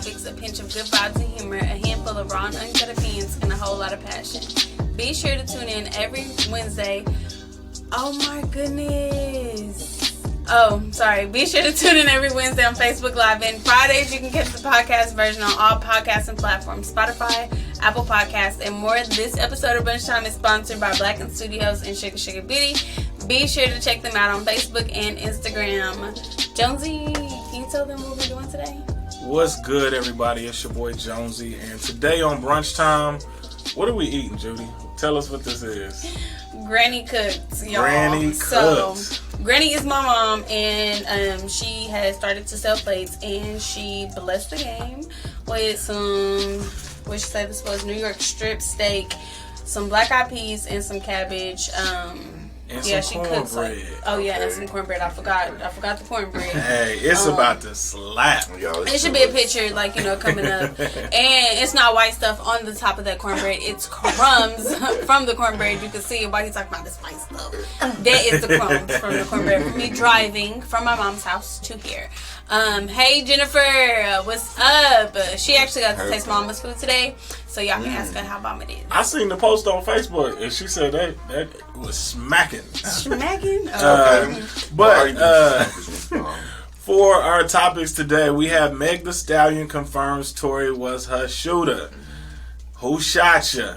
topics, a pinch of good vibes and humor, a handful of raw and uncut opinions, and a whole lot of passion. Be sure to tune in every Wednesday. Oh my goodness. Be sure to tune in every Wednesday on Facebook Live, and Fridays you can catch the podcast version on all podcasting platforms, Spotify, Apple Podcasts, and more. This episode of Brunch Time is sponsored by Black & Studios and Sugar Sugar Beauty. Be sure to check them out on Facebook and Instagram. Jonesy, can you tell them what we're doing today? What's good, everybody? It's your boy Jonesy, and today on Brunch Time, what are we eating, Judy? Tell us what this is. Granny cooked, y'all. Granny cooked. So, Granny is my mom, and she has started to sell plates, and she blessed the game with some, what she said this was, New York strip steak, some black eyed peas, and some cabbage. And yeah, some she cooks. cornbread. And some cornbread. I forgot the cornbread. Hey, it's about to slap. It should be a picture, coming up. And it's not white stuff on the top of that cornbread. It's crumbs from the cornbread. You can see why he's talking about this white stuff. That is the crumbs from the cornbread. From me driving from my mom's house to here. Hey Jennifer, what's up? She actually got to taste mama's food today, so y'all can ask her how bomb it is. I seen the post on Facebook, and she said that was smacking. Smacking? For our topics today, we have Meg Thee Stallion confirms Tory was her shooter. Who shot ya?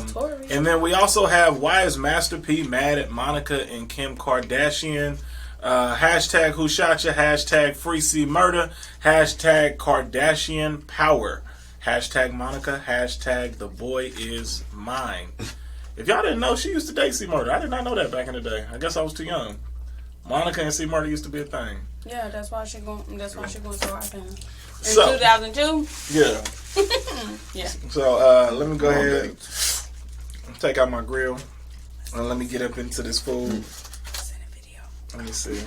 Tory. And then we also have, why is Master P mad at Monica and Kim Kardashian? Hashtag who shot ya, hashtag free C murder, hashtag Kardashian power, hashtag Monica, hashtag the boy is mine. If y'all didn't know, she used to date C murder. I did not know that back in the day. I guess I was too young. Monica and C murder used to be a thing. Yeah, that's why she going so hard then. In So, 2002? Yeah. Yeah. So let me go ahead and take out my grill and let me get up into this food. Let me see.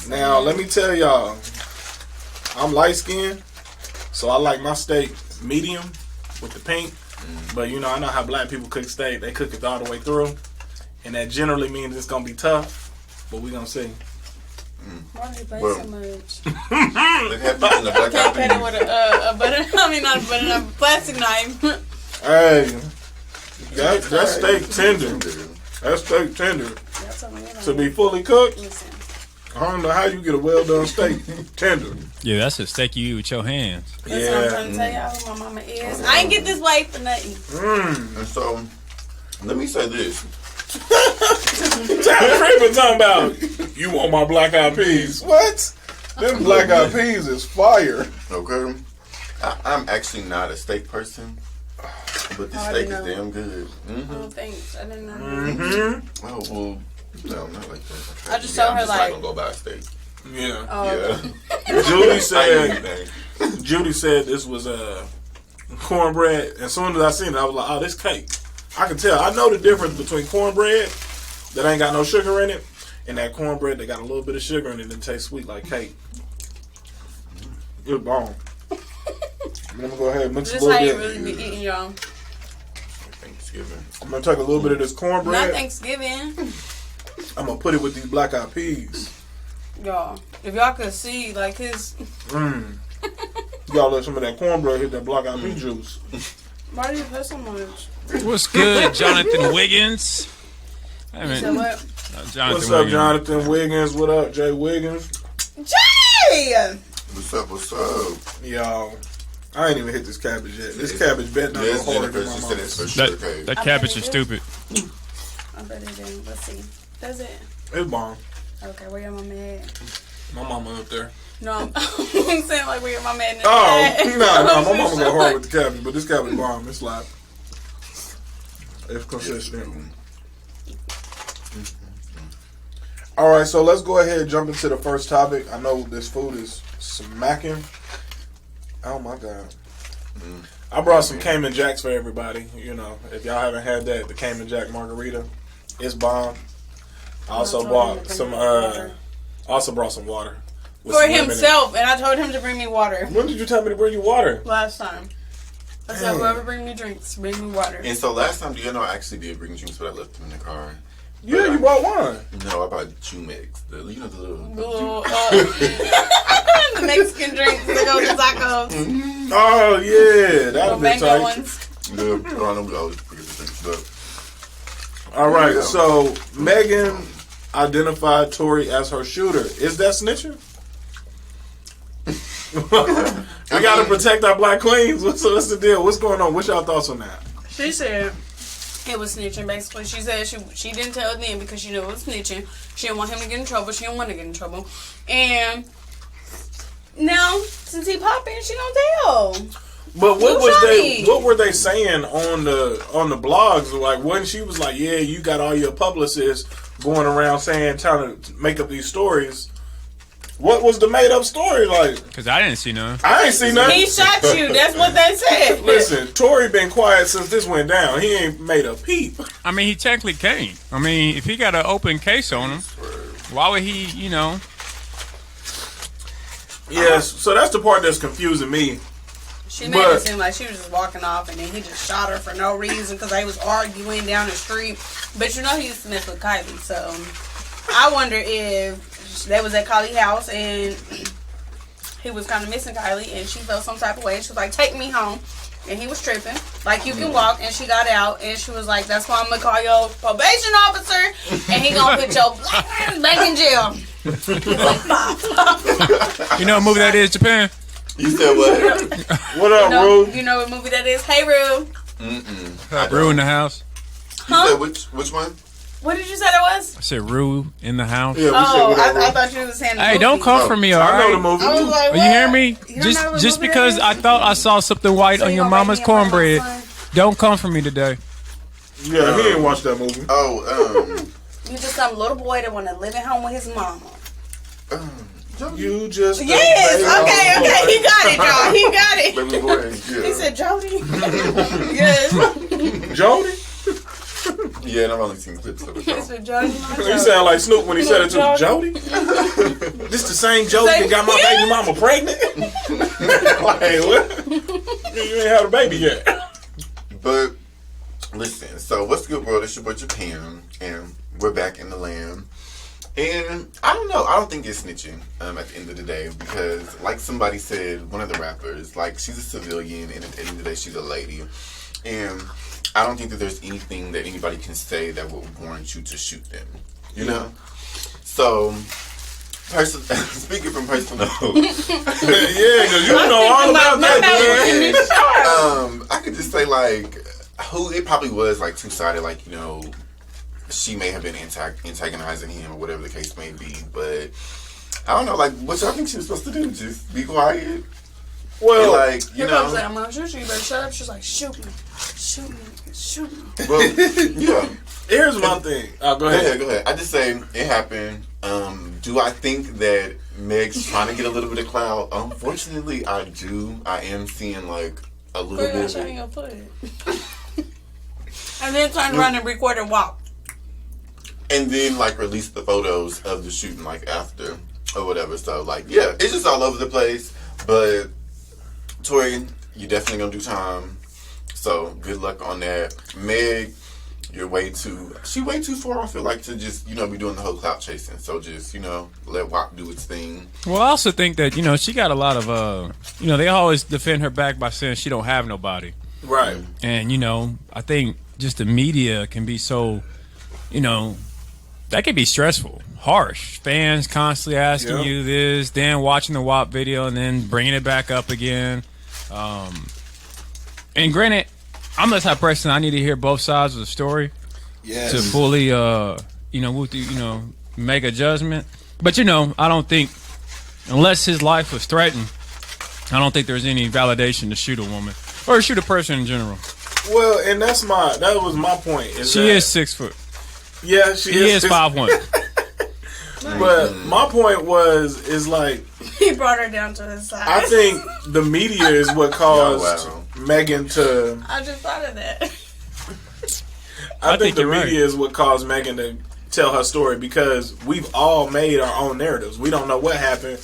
Now, let me tell y'all, I'm light skinned, so I like my steak medium with the pink. But I know how black people cook steak. They cook it all the way through, and that generally means it's gonna be tough. But we gonna see. Why do you play so much? They have that in the black Can't cut it with a butter. I mean, not a butter knife, a plastic knife. Hey, that steak tender. That steak tender. To be fully cooked, Listen. I don't know how you get a well done steak tender. Yeah, that's a steak you eat with your hands. That's what I'm trying to tell y'all who my mama is. I ain't get this way for nothing. And so, let me say this. Talking about, you want my black eyed peas. What? Them black eyed peas is fire. Okay? I'm actually not a steak person, but the steak is damn good. Oh, thanks. I didn't know. Mm-hmm. Oh, well, no, not like that. I just told her, I'm not gonna go buy a steak. Yeah. Oh, Yeah. Judy said this was cornbread. As soon as I seen it, I was like, oh, this cake. I can tell. I know the difference between cornbread that ain't got no sugar in it and that cornbread that got a little bit of sugar in it and tastes sweet like cake. It's bomb. I'm going to go ahead and mix a This little how bit. you really be eating, y'all. Thanksgiving. I'm going to take a little bit of this cornbread. Not Thanksgiving. I'm going to put it with these black eyed peas. Y'all, if y'all could see, his... Y'all let some of that cornbread hit that black eyed pea juice. Why do you put so much? What's good, Jonathan Wiggins? So what? Jonathan What's up, Wiggins. Jonathan Wiggins? What up, Jay Wiggins? Jay! What's up? Y'all, I ain't even hit this cabbage yet. This cabbage bet not go harder than my mama's. For sure, okay. That cabbage is stupid. I bet it did. Let's see. Does it? It's bomb. Okay, where your mama at? My mama up there. No, I'm saying where your mama at? Oh, no, my mama go hard with the cabbage, but this cabbage bomb. It's like, it's consistent. All right, so let's go ahead and jump into the first topic. I know this food is smacking. Oh my God. I brought some Cayman Jacks for everybody. If y'all haven't had that, the Cayman Jack margarita, it's bomb. I also bought some. Brought some water for himself, and I told him to bring me water. When did you tell me to bring you water? Last time. I said, whoever bring me drinks, bring me water. And so last time, do you know I actually did bring drinks, but I left them in the car. Yeah, you bought one. No, I bought Jumex. The little. The Mexican drinks that go to tacos. Oh yeah, that The would be mango tight. ones. All right, so Megan identified Tory as her shooter. Is that snitching? We gotta protect our black queens. What's the deal? What's going on? What's y'all thoughts on that? She said it was snitching, basically. She said she didn't tell them because she knew it was snitching. She didn't want him to get in trouble. She didn't want to get in trouble. And now, since he popping, she don't tell. But what were they saying on the blogs? Like when she was like, yeah, you got all your publicists going around trying to make up these stories. What was the made up story like? Because I didn't see none. I ain't see nothing. He shot you. That's what they said. Listen, Tory been quiet since this went down. He ain't made a peep. I mean, he technically can't. I mean, if he got an open case on him, why would he, Yes, so that's the part that's confusing me. She made it seem like she was just walking off and then he just shot her for no reason because they was arguing down the street. But he used to mess with Kylie. So I wonder if they was at Kylie's house and he was kind of missing Kylie and she felt some type of way. She was like, take me home. And he was tripping. Like, you can walk. And she got out and she was like, that's why I'm going to call your probation officer and he going to put your black ass back in jail. Like, pop. You know what movie that is, Japan? You said what? What up, Rue? You know what movie that is? Hey, Rue. Rue in the house. You said which one? What did you say that was? I said Rue in the house. Yeah, I thought you were saying the Hey, movie. don't come for me, all I know the right? movie. I was like, You hear me? You don't know what Just movie because that is? I thought I saw something white So on you your gonna mama's make me a cornbread, mama's son? don't come for me today. Yeah, he didn't watch that movie. You just some little boy that want to live at home with his mama. You just Yes, okay, he got it, y'all. He got it. Baby boy, yeah. He said, Jody. Yes. Jody? Yeah, and I've only seen clips of it. He said, Jody. You sound like Snoop when he said it to Jody. This the same Jody that got my baby mama pregnant? Like, what? You ain't had a baby yet. But listen, so what's good, world? It's your boy Japan, and we're back in the land. And I don't know. I don't think it's snitching at the end of the day because, like somebody said, one of the rappers, like she's a civilian, and at the end of the day, she's a lady, and I don't think that there's anything that anybody can say that would warrant you to shoot them. You know. So, speaking from personal, Yeah, because you know all about that. I could just say like, it probably was like two-sided, like she may have been antagonizing him or whatever the case may be, but I don't know, like, what y'all think she was supposed to do? Just be quiet? Well, like, Your mom said, I'm going to shoot you. You better shut up. She's like, shoot me. Shoot me. Shoot me. Well, yeah. Here's my thing. Go ahead. Go ahead. I just say it happened. Do I think that Meg's trying to get a little bit of clout? Unfortunately, I do. I am seeing, like, a little bit of it. Your foot. And then turn around and record and walk. And then, like, release the photos of the shooting, like, after or whatever. So, like, yeah, it's just all over the place. But, Tory, you're definitely going to do time. So, good luck on that. Meg, you're way too far, I feel like, to just, be doing the whole clout chasing. So, just, let WAP do its thing. Well, I also think that, she got a lot of, they always defend her back by saying she don't have nobody. Right. And, I think just the media can be so, that can be stressful, harsh. Fans constantly asking you this, then watching the WAP video and then bringing it back up again. And granted, I'm the type of person I need to hear both sides of the story to fully, make a judgment. But, I don't think, unless his life was threatened, I don't think there's any validation to shoot a woman or shoot a person in general. Well, and that was my point. She is 6 foot. Yeah, she is 5'1". But my point is like he brought her down to his side. I think the media is what caused Megan to. I just thought of that. I think the media is what caused Megan to tell her story because we've all made our own narratives. We don't know what happened.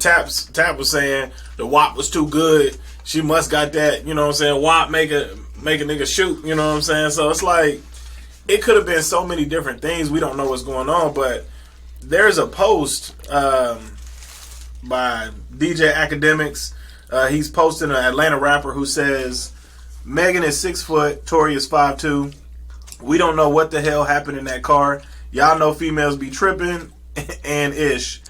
Tap was saying the WAP was too good. She must got that. WAP make a nigga shoot. You know what I'm saying? So it's like. it could have been so many different things. We don't know what's going on, but there's a post by DJ Academics. He's posting an Atlanta rapper who says, Megan is 6 foot, Tory is 5'2". We don't know what the hell happened in that car. Y'all know females be tripping and ish.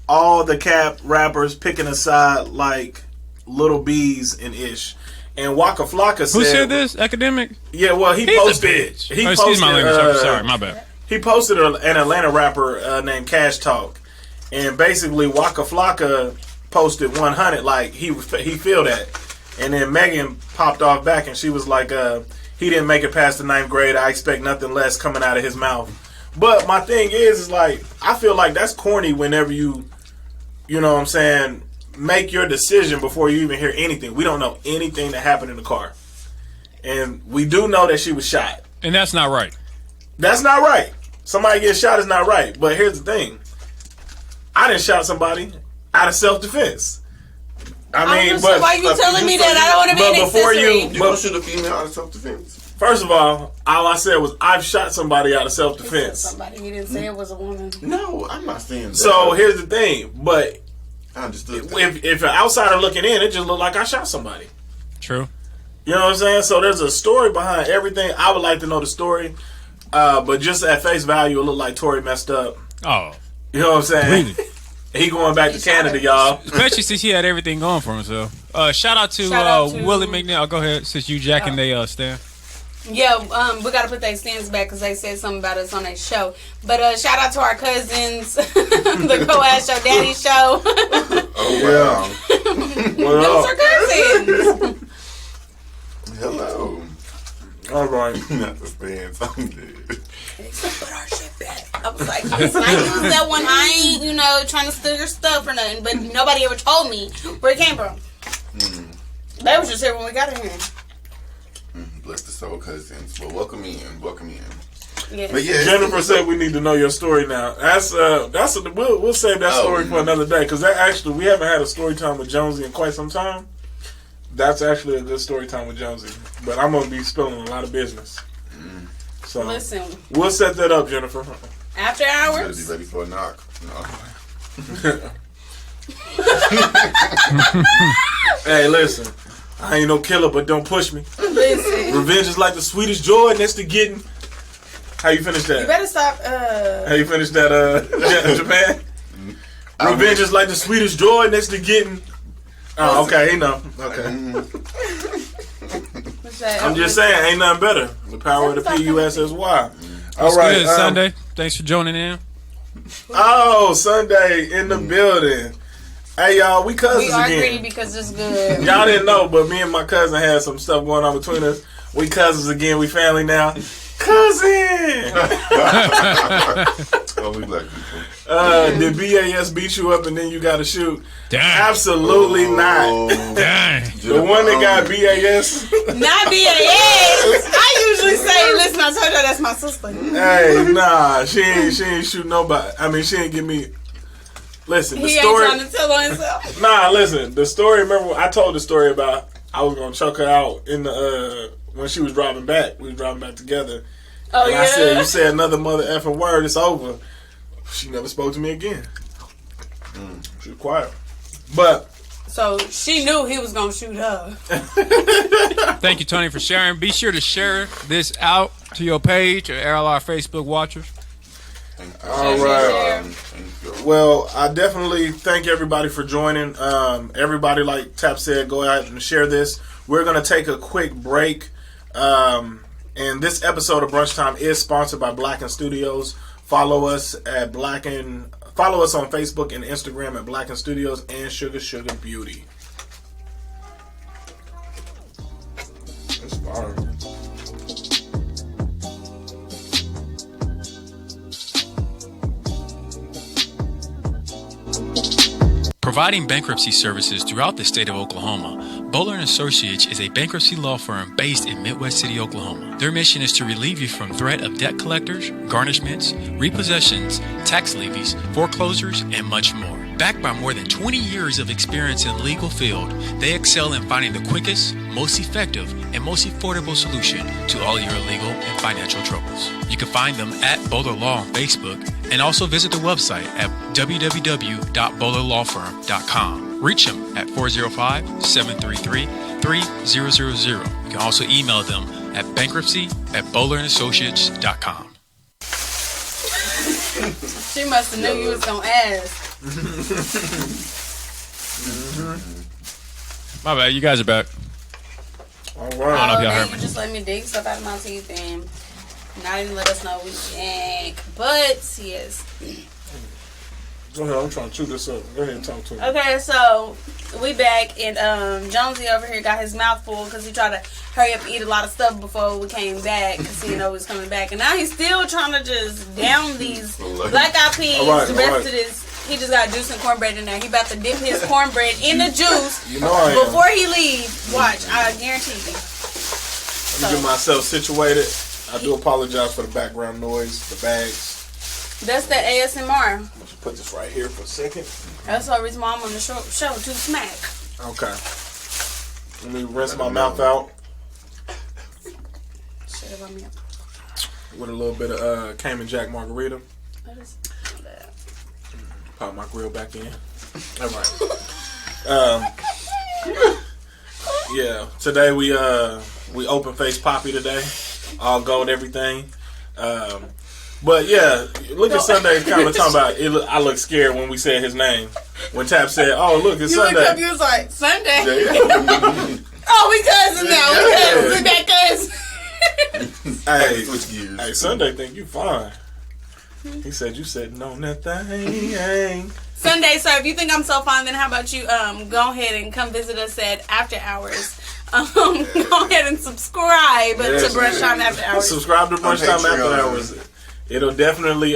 All the cap rappers picking a side like little bees and ish. And Waka Flocka said... Who said this? Academic? Yeah, well, he posted... He posted, excuse my language. I'm sorry, my bad. He posted an Atlanta rapper named Cash Talk. And basically, Waka Flocka posted 100 like he feel that. And then Megan popped off back and she was like, he didn't make it past the 9th grade. I expect nothing less coming out of his mouth. But my thing is like, I feel like that's corny whenever you know what I'm saying, make your decision before you even hear anything. We don't know anything that happened in the car. And we do know that she was shot. And that's not right. That's not right. Somebody gets shot is not right. But here's the thing. I didn't shot somebody out of self-defense. I mean, but why are you telling me that? I don't want to be an accessory. You gonna shoot a female out of self-defense? First of all I said was I've shot somebody out of self-defense. Somebody, he didn't say it was a woman. No, I'm not saying that. So here's the thing, but I understood that. if an outsider looking in, it just looked like I shot somebody. True. You know what I'm saying? So there's a story behind everything. I would like to know the story, but just at face value, it looked like Tory messed up. Oh. You know what I'm saying? Really? He going back to Canada, y'all. Especially since he had everything going for himself. Shout out to Willie McNeil. Go ahead, since you jacking they stand. Yeah, we gotta put their stands back because they said something about us on that show. But shout out to our cousins, the Go Ask Your Daddy show. Oh wow! Those are cousins. Hello. All right. Not the stands. I'm dead. Put our shit back. I was like, listen, I used that one. I ain't, trying to steal your stuff or nothing. But nobody ever told me where it came from. They was just here when we got in here. Bless the soul, cousins. Well, welcome in. Yes. But yeah, Jennifer said we need to know your story now. We'll save that story for another day because we haven't had a story time with Jonesy in quite some time. That's actually a good story time with Jonesy, but I'm gonna be spilling a lot of business. So listen, we'll set that up, Jennifer. After hours. Be ready for a knock. No. Hey, listen. I ain't no killer, but don't push me. Listen. Revenge is like the sweetest joy next to getting. How you finish that? You better stop. How you finish that? Japan. Revenge is like the sweetest joy next to getting. Oh, okay, he know. Okay. I'm just saying, ain't nothing better. The power of the PUSSY. All right, good, Sunday. Thanks for joining in. Oh, Sunday in the building. Hey, y'all, we cousins we are again. greedy because it's good. Y'all didn't know, but me and my cousin had some stuff going on between us. We cousins again. We family now. Cousin! Only black people. Did BAS beat you up and then you got to shoot? Damn. Absolutely not. Dang. The one that got BAS. Not BAS. I usually say, listen, I told you that's my sister. Hey, nah, she ain't shoot nobody. I mean, she ain't give me. Listen, the He story. ain't trying to tell on himself. Nah, listen, the story. Remember, I told the story about I was gonna choke her out in the when she was driving back. We was driving back together. Oh, and yeah? I said, you say another mother effing word, it's over. She never spoke to me again. She was quiet. But So she knew he was going to shoot her. Thank you, Tony, for sharing. Be sure to share this out to your page or RLR Facebook watchers. all right. Well, I definitely thank everybody for joining. Everybody, like Tap said, go out and share this. We're going to take a quick break. And this episode of Brunch Time is sponsored by Blacken Studios. Follow us at follow us on Facebook and Instagram at Blacken Studios and Sugar Beauty. That's fire. Providing bankruptcy services throughout the state of Oklahoma, Bowler & Associates is a bankruptcy law firm based in Midwest City, Oklahoma. Their mission is to relieve you from threat of debt collectors, garnishments, repossessions, tax levies, foreclosures, and much more. Backed by more than 20 years of experience in the legal field, they excel in finding the quickest, most effective, and most affordable solution to all your legal and financial troubles. You can find them at Bowler Law on Facebook and also visit their website at www.bowlerlawfirm.com. Reach them at 405-733-3000. You can also email them at bankruptcy@bowlerandassociates.com. She must have knew you was gonna ask. My bad, you guys are back. All I don't know right. if y'all Man, heard you me. just let me dig stuff out of my teeth and not even let us know we think. But yes. Go ahead. I'm trying to chew this up. Go ahead and talk to me. Okay, so we back and Jonesy over here got his mouth full because he tried to hurry up and eat a lot of stuff before we came back because he didn't know he was coming back, and now he's still trying to just down these black eyed peas. All right, the rest all right. of this, he just got juice and cornbread in there. He about to dip his cornbread in the juice You know I am. before he leaves. Watch, I guarantee you. Let me get myself situated. I do apologize for the background noise, the bags. That's the ASMR. Let's put this right here for a second. That's the reason why I'm on the show to smack. Okay. Let me rinse my mouth out Shit about me. with a little bit of Cayman Jack margarita. That is bad. Pop my grill back in. All right. Yeah. Today we open face Poppy today. All gold everything. But yeah, look at Sunday's comment talking about it. I look scared when we said his name. When Tap said, "Oh look, it's You looked up, Sunday." you was like, Sunday? Oh, we cousins now. We cousins. We back cousins. Hey, Switch gears. hey, Sunday think you fine. He said you said on that thing. Sunday, so if you think I'm so fine, then how about you go ahead and come visit us at After Hours. Go ahead and subscribe to Brunch Time After Hours. Subscribe to Brunch Time After Patreon. Hours. It'll definitely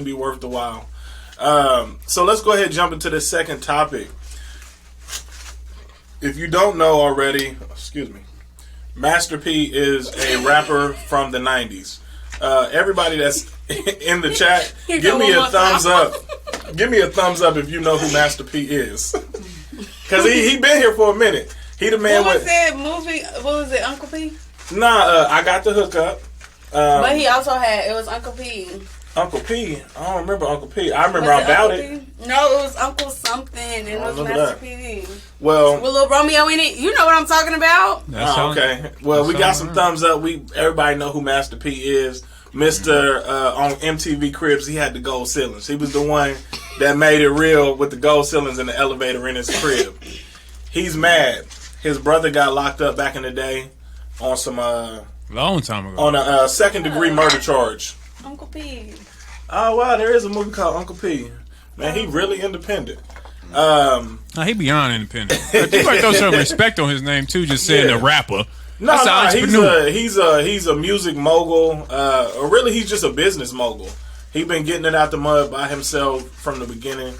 be worth the while. So let's go ahead and jump into the second topic. If you don't know already, excuse me, Master P is a rapper from the 90s. Everybody that's in the chat, Here give go me one a more thumbs time. up. Give me a thumbs up if you know who Master P is. Because he been here for a minute. He the man What was with... that movie? What was it, Uncle P? Nah, I got the hookup. But he also had, it was Uncle P. Uncle P. I don't remember Uncle P. I remember Was I Doubt Uncle It. P? No, it was Uncle something. It was remember Master that. P. Well... With Lil Romeo in it. You know what I'm talking about. Okay. Well, we got some thumbs up. Everybody know who Master P is. Mr. On MTV Cribs, he had the gold ceilings. He was the one that made it real with the gold ceilings and the elevator in his crib. He's mad. His brother got locked up back in the day on some Long time ago. on a second degree murder charge. Uncle P. Oh wow, there is a movie called Uncle P. Man, he really independent. Nah, he beyond independent. You might throw some respect on his name too. Just saying Yeah. the rapper. No, That's an entrepreneur. he's a music mogul. Or really, he's just a business mogul. He been getting it out the mud by himself from the beginning.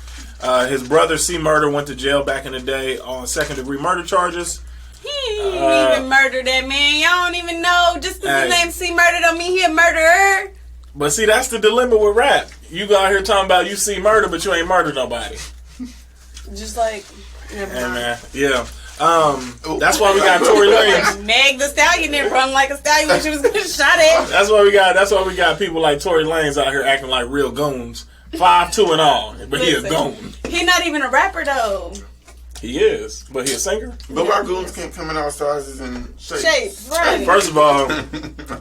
His brother C Murder went to jail back in the day on second degree murder charges. He didn't even murder that man. Y'all don't even know. Just because Hey. his name C Murder don't mean he a murderer. But see, that's the dilemma with rap. You go out here talking about you see murder, but you ain't murdered nobody. Just like, never Hey mind. man, yeah. That's why we got Tory Lanez. Meg the Stallion didn't run like a stallion when she was getting shot at. That's why we got people like Tory Lanez out here acting like real goons. 5'2" and all, but he a Listen. goon. He not even a rapper though. He is, but he a singer. But why goons can't come in all sizes and shapes? Shapes, right? First of all,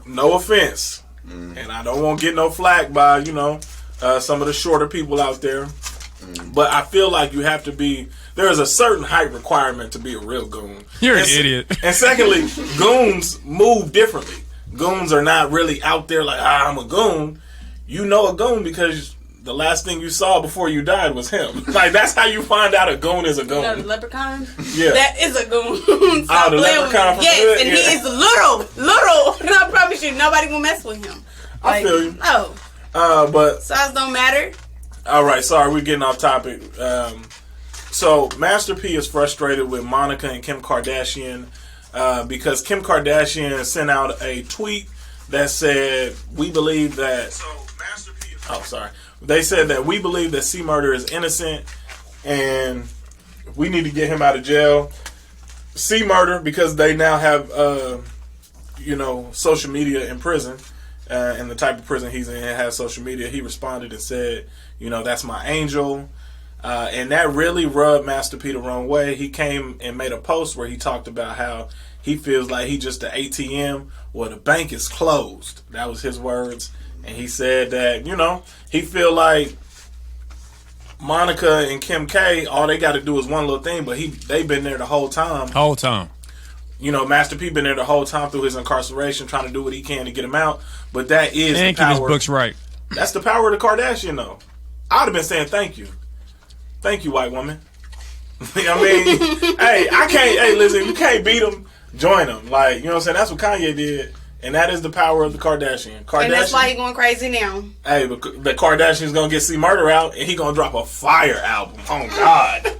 no offense, and I don't want to get no flack by some of the shorter people out there. But I feel like you have to be. There is a certain height requirement to be a real goon. You're an And idiot. And secondly, goons move differently. Goons are not really out there like, I'm a goon. You know a goon because the last thing you saw before you died was him. Like, that's how you find out a goon is a You know the goon. leprechaun? Yeah. That is a goon. Stop the playing with leprechaun me. from Yes, Hood? and Yeah. he is little. And I promise you, nobody will mess with him. I feel you. Oh, But size don't matter. all right, sorry, we're getting off topic. So Master P is frustrated with Monica and Kim Kardashian because Kim Kardashian sent out a tweet that said, "We believe that." Oh, sorry. They said that we believe that C Murder is innocent. and we need to get him out of jail. C Murder, because they now have social media in prison, and the type of prison he's in has social media. He responded and said, that's my angel. And that really rubbed Master P the wrong way. He came and made a post where he talked about how he feels like he just an ATM or the bank is closed. That was his words. And he said that, he feel like Monica and Kim K, all they got to do is one little thing, but they've been there the whole time. Master P been there the whole time through his incarceration, trying to do what he can to get him out. But that is and the power. Keep his books right. That's the power of the Kardashian, though. I would have been saying thank you. Thank you, white woman. Hey, listen, you can't beat them, join them. Like, you know what I'm saying? That's what Kanye did. And that is the power of the Kardashian. And that's why he's going crazy now. Hey, but the Kardashian's going to get C Murder out, and he going to drop a fire album. Oh, God.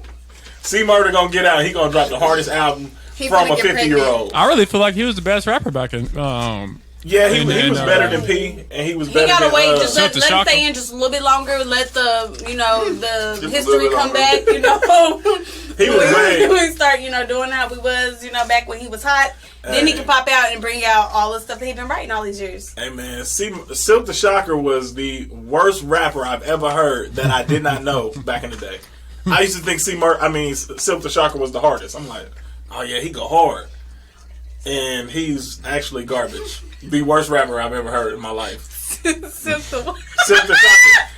C Murder going to get out, and he going to drop the hardest album from a 50-year-old. I really feel like he was the best rapper back in... Yeah, he was better than P, and he was better than... He gotta wait, just let Silk him the stay in just a little bit longer, let the history come back, He was ready. We start, doing how we was, back when he was hot. Then he can pop out and bring out all the stuff that he's been writing all these years. Hey, man, Silk the Shocker was the worst rapper I've ever heard that I did not know back in the day. I used to think Silk the Shocker was the hardest. I'm like, oh, yeah, he go hard. And he's actually garbage. The worst rapper I've ever heard in my life. Silk the Shocker.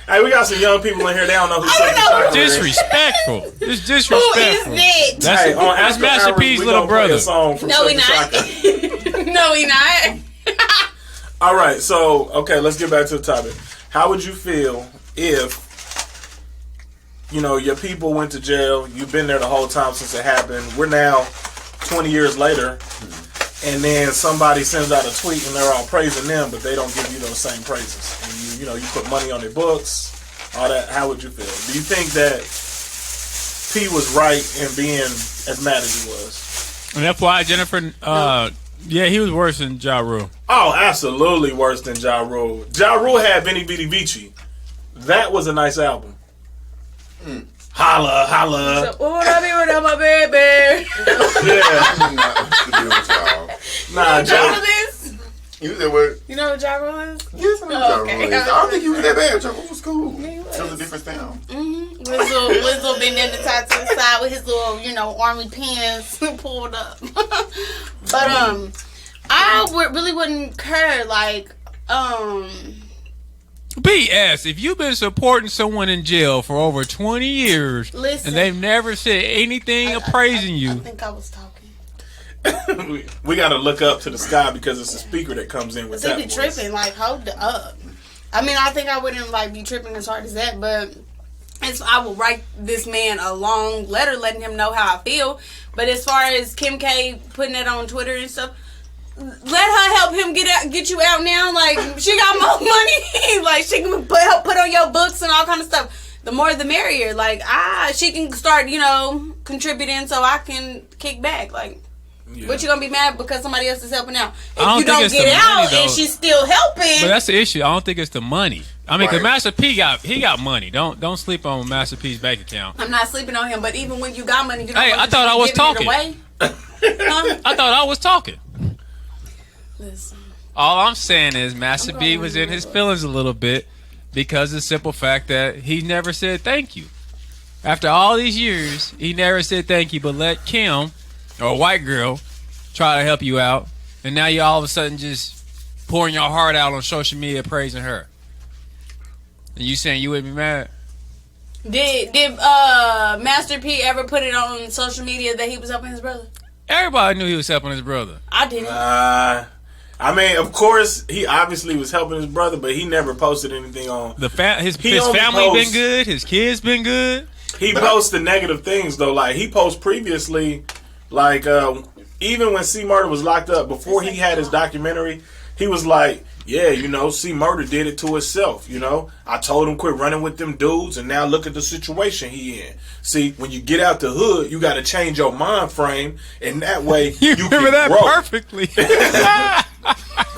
Hey, we got some young people in here. They don't know who Silk the Shocker is. Disrespectful. It's disrespectful. Who is it? That's Master P's little brother. No, he not. No, he not. All right, so, let's get back to the topic. How would you feel if, your people went to jail, you've been there the whole time since it happened, we're now 20 years later, and then somebody sends out a tweet and they're all praising them, but they don't give you those same praises. And you put money on their books, all that. How would you feel? Do you think that P was right in being as mad as he was? And that's why Jennifer, he was worse than Ja Rule. Oh, absolutely worse than Ja Rule. Ja Rule had Benny Bitty Vici. That was a nice album. Holla, holla. So, would I be without my baby? Nah, Ja Rule. You said what? You know what Ja Rule is? Yes, I know Ja Rule is. I don't think he was that bad. Ja Rule was cool. Yeah, he was. It was a different sound. Mm-hmm. With his little bandana tied to the side with his little, army pants pulled up. But, I really wouldn't care, BS. If you've been supporting someone in jail for over 20 years and they've never said anything appraising you. I think I was talking. we got to look up to the sky because it's a speaker that comes in with that be voice. Tripping, hold up. I mean, I think I wouldn't be tripping as hard as that, but I will write this man a long letter letting him know how I feel. But as far as Kim K putting it on Twitter and stuff, let her help him get you out now. She got more money. She can help put on your books and all kind of stuff. The more the merrier. She can start, contributing so I can kick back. But you're gonna be mad because somebody else is helping out. If you don't get out and she's still helping. But that's the issue. I don't think it's the money. I mean, because Master P got money. Don't sleep on Master P's bank account. I'm not sleeping on him, but even when you got money, you don't I thought I was talking. Huh? I thought I was talking. Listen. All I'm saying is Master B was in his feelings a little bit because of the simple fact that he never said thank you. After all these years, he never said thank you, but let Kim, or a white girl, try to help you out. And now you all of a sudden just pouring your heart out on social media praising her. And you saying you wouldn't be mad? Did Master P ever put it on social media that he was helping his brother? Everybody knew he was helping his brother. I didn't. Of course, he obviously was helping his brother, but he never posted anything on... His family been good. His kids been good. He posts the negative things, though. He posts previously, even when C Murder was locked up, before he had his documentary, he was like, yeah, C Murder did it to himself, I told him quit running with them dudes, and now look at the situation he in. See, when you get out the hood, you got to change your mind frame, and that way you remember can that grow. perfectly.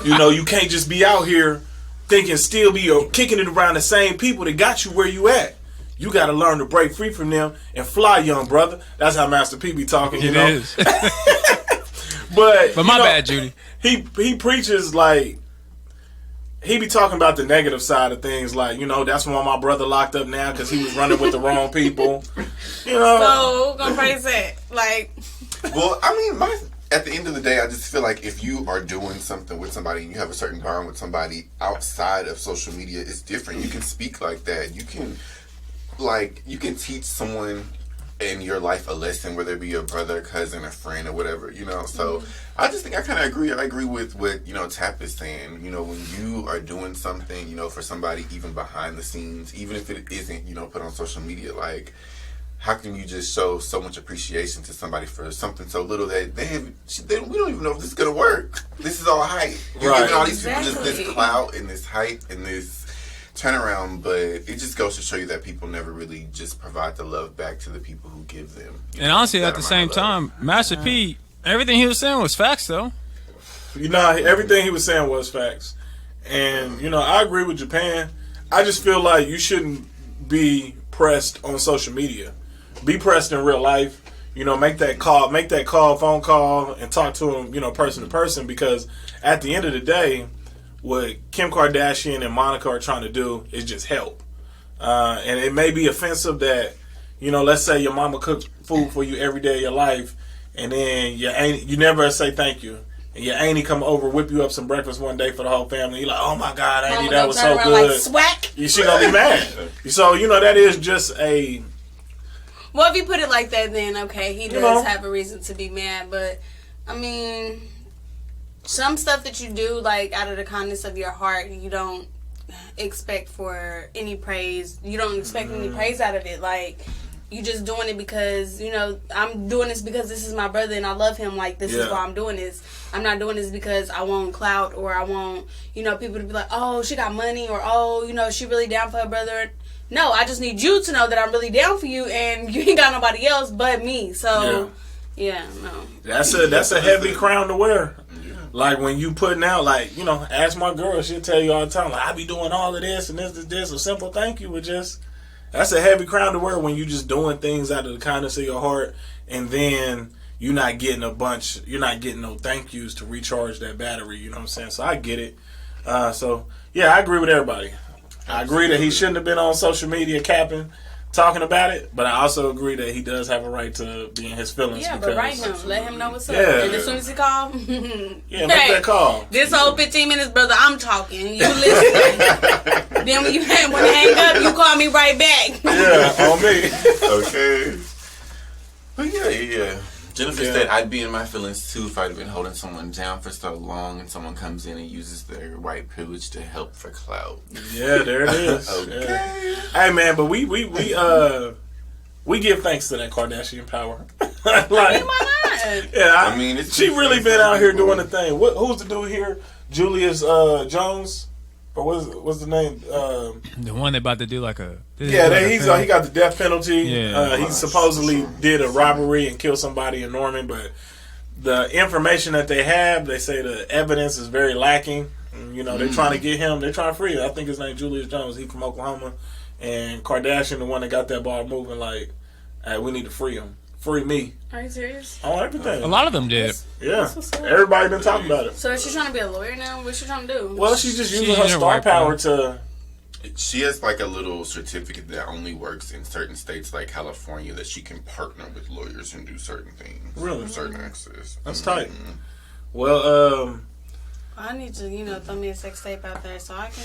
You can't just be out here thinking still be kicking it around the same people that got you where you at. You got to learn to break free from them and fly, young brother. That's how Master P be talking, you know? is. But my bad, Judy. He preaches like, he be talking about the negative side of things, like, you know, that's why my brother locked up now because he was running with the wrong people. You know? So, who's gonna praise that? Like... Well, I mean, at the end of the day, I just feel like if you are doing something with somebody and you have a certain bond with somebody outside of social media, it's different. You can speak like that. You can teach someone in your life a lesson, whether it be your brother, cousin, a friend, or whatever, you know. So I just think I kind of agree. I agree with what, you know, Tap is saying. You know, when you are doing something, you know, for somebody, even behind the sneens, even if it isn't, you know, put on social media, like, how can you just show so much appreciation to somebody for something so little that we don't even know if this is going to work. This is all hype. You're giving all these people just this clout and this hype and this turnaround, but it just goes to show you that people never really just provide the love back to the people who give them. And honestly, at the same time, Master P, everything he was saying was facts, though. You know, everything he was saying was facts. And, you know, I agree with Japan. I just feel like you shouldn't be pressed on social media. Be pressed in real life. You know, make that phone call, and talk to him, you know, person to person, because at the end of the day, what Kim Kardashian and Monica are trying to do is just help. And it may be offensive that, you know, let's say your mama cooks food for you every day of your life, and then you never say thank you. And your auntie come over, whip you up some breakfast one day for the whole family. You're like, oh my God, auntie, that was so good. Like, swag. She gonna be mad. So, you know, that is just a... Well, if you put it like that, then okay, he does have a reason to be mad. But, I mean, some stuff that you do, like, out of the kindness of your heart, you don't expect for any praise. You don't expect any praise out of it. Like, you just doing it because, you know, I'm doing this because this is my brother and I love him. Like, this is why I'm doing this. I'm not doing this because I want clout or I want, you know, people to be like, oh, she got money, or, oh, you know, she really down for her brother. No, I just need you to know that I'm really down for you and you ain't got nobody else but me. So, yeah no. That's a heavy crown to wear. Yeah. Like, when you putting out, like, you know, ask my girl, she'll tell you all the time, like, I be doing all of this and this. A simple thank you would just... That's a heavy crown to wear when you just doing things out of the kindness of your heart, and then you're not getting no thank yous to recharge that battery, you know what I'm saying? So I get it. So, yeah, I agree with everybody. I agree that he shouldn't have been on social media capping, talking about it, but I also agree that he does have a right to be in his feelings. Yeah, but write him. Let him know what's up. Yeah. And as soon as he call, make that call. This whole 15 minutes, brother, I'm talking. You listening. Then when you want to hang up, you call me right back. Yeah, on me. Okay. But yeah. Jennifer said, I'd be in my feelings too if I'd been holding someone down for so long and someone comes in and uses their white privilege to help for clout. Yeah, there it is. Okay. Yeah. Hey, man, but we give thanks to that Kardashian power. Like, why not? Yeah, I mean, she really been out here doing the thing. Who's the dude here? Julius Jones? Or what's the name? The one that about to do like a... he got the death penalty. Yeah. He supposedly did a robbery and killed somebody in Norman, but the information that they have, they say the evidence is very lacking. And, you know, they're trying to get him. They're trying to free him. I think his name Julius Jones. He's from Oklahoma. And Kardashian, the one that got that ball moving, like, hey, we need to free him. Free me. Are you serious? On everything. A lot of them did. Yeah. Everybody been talking about it. So is she trying to be a lawyer now? What's she trying to do? Well, she's just using her star power to... She has like a little certificate that only works in certain states like California, that she can partner with lawyers and do certain things. Really? With certain access. That's tight. Well, I need to, throw me a sex tape out there so I can...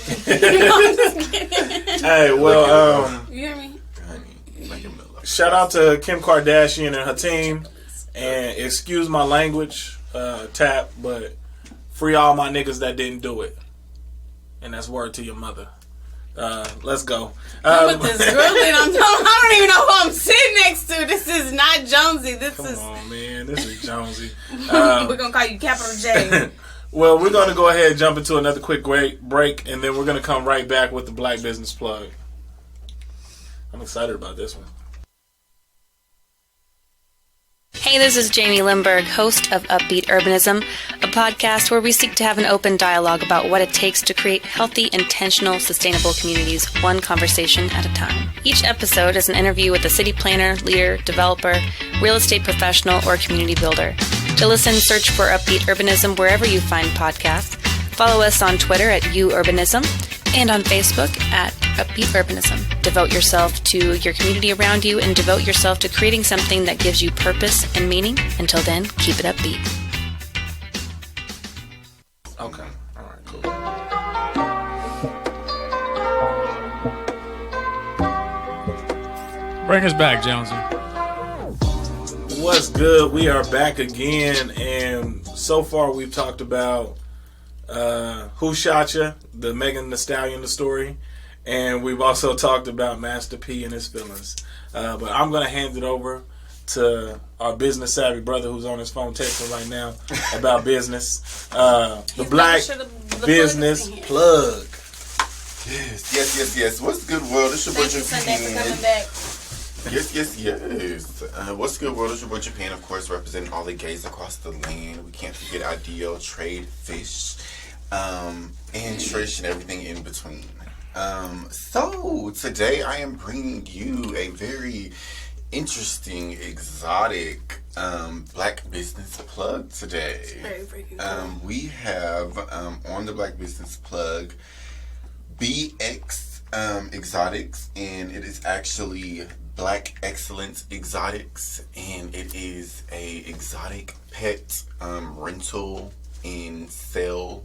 I'm just kidding. Hey, well, you hear me? Honey, like a shout out to Kim Kardashian and her team, and excuse my language, Tap, but free all my niggas that didn't do it, and that's word to your mother. Let's go. With this girl I don't even know who I'm sitting next to. This is not Jonesy. Come on, man, this is Jonesy. We're gonna call you Capital J. Well, we're gonna go ahead and jump into another quick break, and then we're gonna come right back with the Black Business Plug. I'm excited about this one. Hey, this is Jamie Lindbergh, host of Upbeat Urbanism, a podcast where we seek to have an open dialogue about what it takes to create healthy, intentional, sustainable communities, one conversation at a time. Each episode is an interview with a city planner, leader, developer, real estate professional, or community builder. To listen, search for Upbeat Urbanism wherever you find podcasts. Follow us on Twitter at UUrbanism and on Facebook at Upbeat Urbanism. Devote yourself to your community around you and devote yourself to creating something that gives you purpose and meaning. Until then, keep it upbeat. Okay. All right, cool. Bring us back, Jonesy. What's good? We are back again, and so far we've talked about Who Shot Ya, the Megan Thee Stallion story, and we've also talked about Master P and his feelings. But I'm going to hand it over to our business savvy brother who's on his phone texting right now about business. The Black Business Plug. Yes. What's good, world? It's your boy Thank you, Sunday, for coming back. Yes. What's good, world? It's your boy Japan, of course, representing all the gays across the land. We can't forget Ideal, Trade, Fish, and Trish, and everything in between. So today I am bringing you a very interesting, exotic Black Business Plug today. Very freaking cool. We have on the Black Business Plug BX Exotics, and it is actually Black Excellence Exotics, and it is a exotic pet rental and sale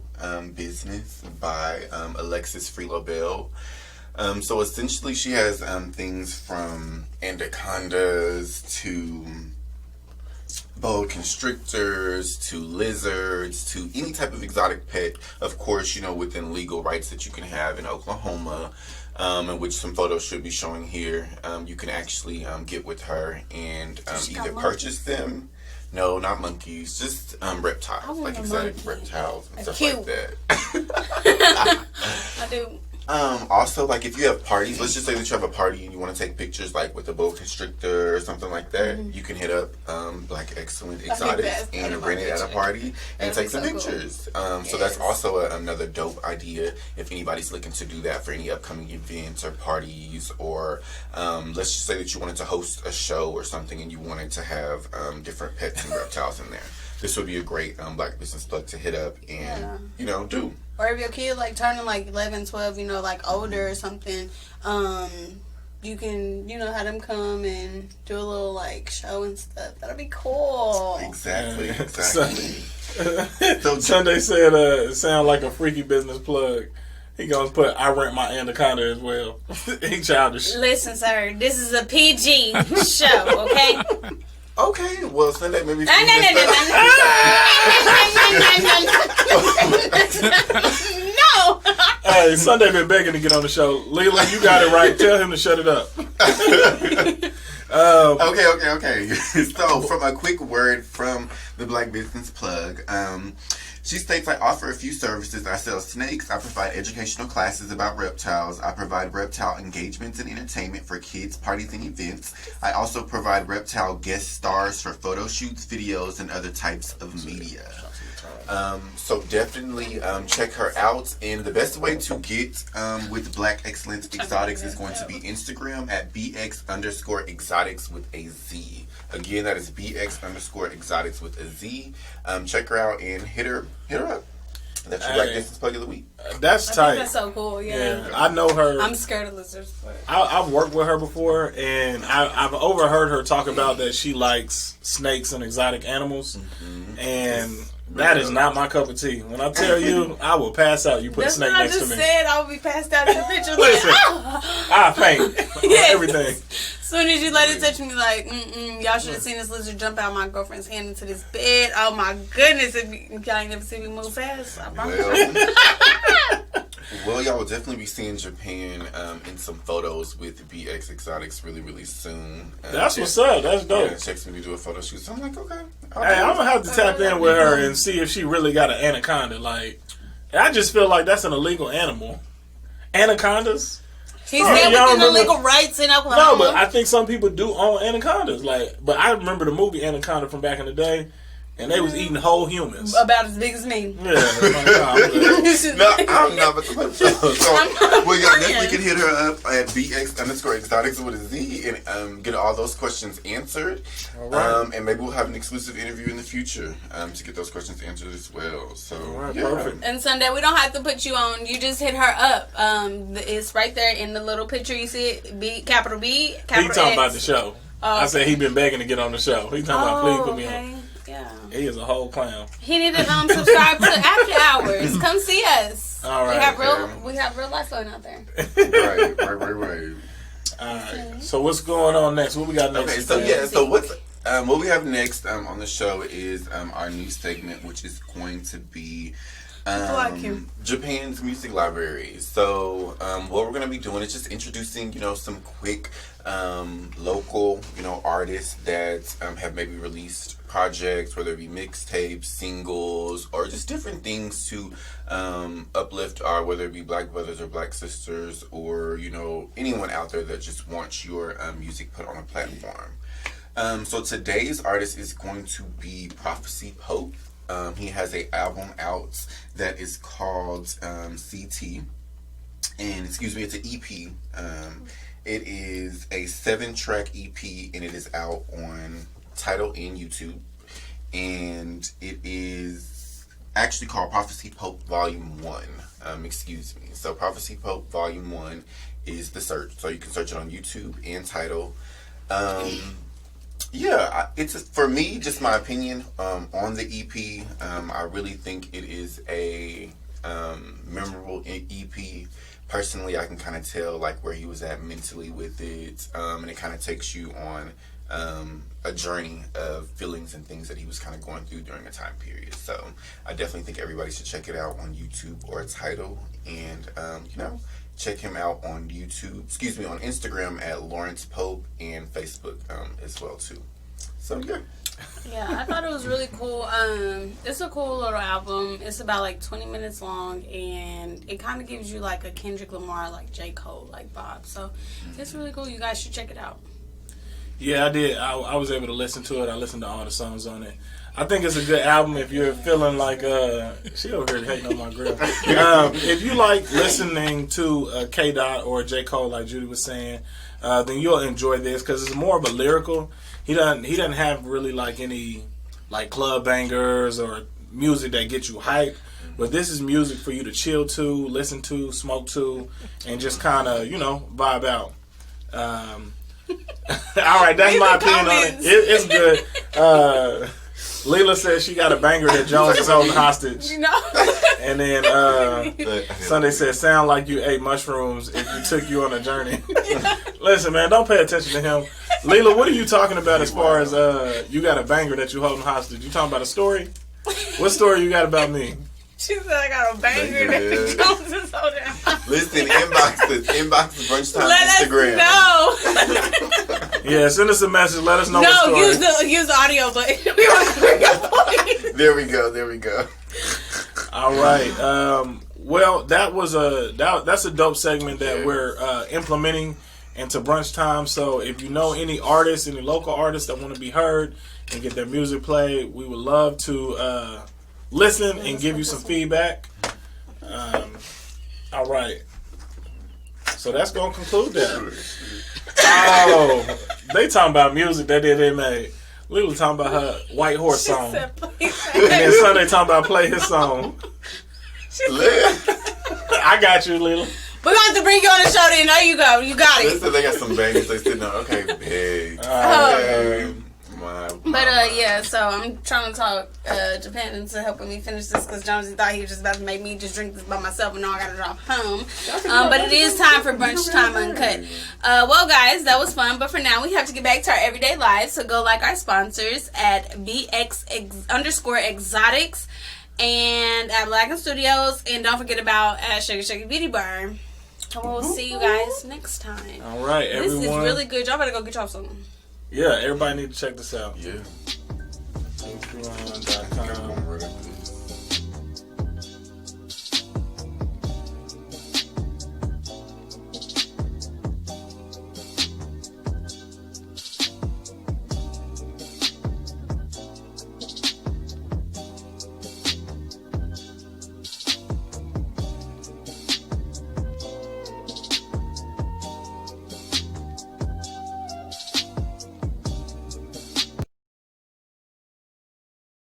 business by Alexis Freelobel. So essentially she has things from anacondas to boa constrictors to lizards to any type of exotic pet, of course, within legal rights that you can have in Oklahoma, in which some photos should be showing here. You can actually get with her and either purchase them. No, not monkeys, just reptiles, like exotic reptiles and stuff like that. I do. Also, like if you have parties, let's just say that you have a party and you want to take pictures like with a boa constrictor or something like that, you can hit up Black Excellent Exotics and rent it at a party and take some pictures. So that's also another dope idea if anybody's looking to do that for any upcoming events or parties, or let's just say that you wanted to host a show or something and you wanted to have different pets and reptiles in there. This would be a great Black Business Plug to hit up and, do. Or if your kid turning 11, 12, older or something, you can, have them come and do a little show and stuff. That'll be cool. Exactly. So Sunday said it sound like a freaky business plug. He gonna put I rent my anaconda as well. He childish. Listen, sir, this is a PG show, okay? Okay, well, Sunday maybe. No. Hey, Sunday been begging to get on the show. Leland, you got it right. Tell him to shut it up. Okay. So, from a quick word from the Black Business Plug, she states, I offer a few services. I sell snakes. I provide educational classes about reptiles. I provide reptile engagements and entertainment for kids, parties, and events. I also provide reptile guest stars for photo shoots, videos, and other types of media. So definitely check her out. And the best way to get with Black Excellence Exotics is going to be Instagram at BX_exotics with a Z. Again, that is BX_exotics with a Z. Check her out and hit her up. That's your Black Business Plug of the week. That's tight. That's so cool, yeah. I know her. I'm scared of lizards. But I've worked with her before, and I've overheard her talk about that she likes snakes and exotic animals, and that is not my cup of tea. When I tell you, I will pass out. You put a snake next to me. That's what I just said. I would be passed out in the picture. Listen, I faint. Everything. As soon as you let it touch me, y'all should have seen this lizard jump out of my girlfriend's hand into this bed. Oh my goodness! If y'all ain't never seen me move fast, I promise. Well, y'all will definitely be seeing Japan in some photos with BX Exotics really, really soon. That's what's up. That's dope. Yeah, checks me to do a photo shoot. So I'm like, okay. Hey, I'm gonna have to tap in with her and see if she really got an anaconda. I just feel like that's an illegal animal. Anacondas? He's there within the legal rights in Oklahoma. No, but I think some people do own anacondas. But I remember the movie Anaconda from back in the day. And they was eating whole humans. About as big as me. Yeah. No, I'm not. So, next we can hit her up at BX_exotics with a Z and get all those questions answered. All right. And maybe we'll have an exclusive interview in the future to get those questions answered as well. So, perfect. And Sunday, we don't have to put you on. You just hit her up. It's right there in the little picture. You see it? B, capital B, capital He talking X. about the show. I said he been begging to get on the show. He talking about please put me on. Yeah. He is a whole clown. He need to subscribe to After Hours. Come see us. All right. We have real life fun out there. Right. All right. So what's going on next? What we got next? Okay, so what we have next on the show is our new segment, which is going to be Japan's music library. So what we're going to be doing is just introducing, some quick local, artists that have maybe released projects, whether it be mixtapes, singles, or just different things to uplift our, whether it be black brothers or black sisters, or anyone out there that just wants your music put on a platform. So today's artist is going to be Prophecy Pope. He has an album out that is called CT, and it's an EP. It is a 7-track EP, and it is out on Tidal and YouTube, and it is actually called Prophecy Pope Volume 1. So Prophecy Pope Volume 1 is the search, so you can search it on YouTube and Tidal. It's for me, just my opinion on the EP. I really think it is a memorable EP. Personally, I can kind of tell where he was at mentally with it, and it kind of takes you on a journey of feelings and things that he was kind of going through during a time period. So I definitely think everybody should check it out on YouTube or Tidal, and check him out on on Instagram at Lawrence Pope, and Facebook as well too. So yeah, I thought it was really cool. It's a cool little album. It's about 20 minutes long, and it kind of gives you a Kendrick Lamar, J. Cole vibe. So it's really cool. You guys should check it out. Yeah, I did. I was able to listen to it. I listened to all the songs on it. I think it's a good album if you're feeling she over here hating on my girl. If you like listening to K. Dot or J. Cole, like Judy was saying, then you'll enjoy this because it's more of a lyrical. He doesn't have really any club bangers or music that gets you hype. But this is music for you to chill to, listen to, smoke to, and just kind of vibe out. All right, that's my opinion on it. It's good. Leela says she got a banger that Jones is holding hostage. And then Sunday says, sound like you ate mushrooms if you took you on a journey. Listen, man, don't pay attention to him. Leela, what are you talking about as far as you got a banger that you holding hostage? You talking about a story? What story you got about me? She said I got a banger that Jones is holding hostage. Listen, inbox Brunchtime Instagram. Let us know. Yeah, send us a message. Let us know. No, use the audio button. We want to hear your voice. There we go. All right. Well, that's a dope segment that we're implementing into Brunch Time. So if you know any artists, any local artists that want to be heard and get their music played, we would love to listen and give you some feedback. All right. So that's going to conclude that. Oh, they talking about music that they made. Lily talking about her White Horse song. And then Sunday talking about play his song. I got you, Lily. We're going to have to bring you on the show then. There you go. You got it. Listen, they got some bangers. They sitting on. Okay, big. So I'm trying to talk Japan into helping me finish this because Jonesy thought he was just about to make me just drink this by myself, and now I got to drive home. But it is time for Brunch Time Uncut. Well, guys, that was fun, but for now we have to get back to our everyday lives. So go like our sponsors at BX_exotics and at Black & Studios, and don't forget about at Sugar Sugar Beauty Bar. We'll see you guys next time. All right, everyone. This is really good. Y'all better go get y'all something. Yeah, everybody need to check this out. Yeah. Patreon.com.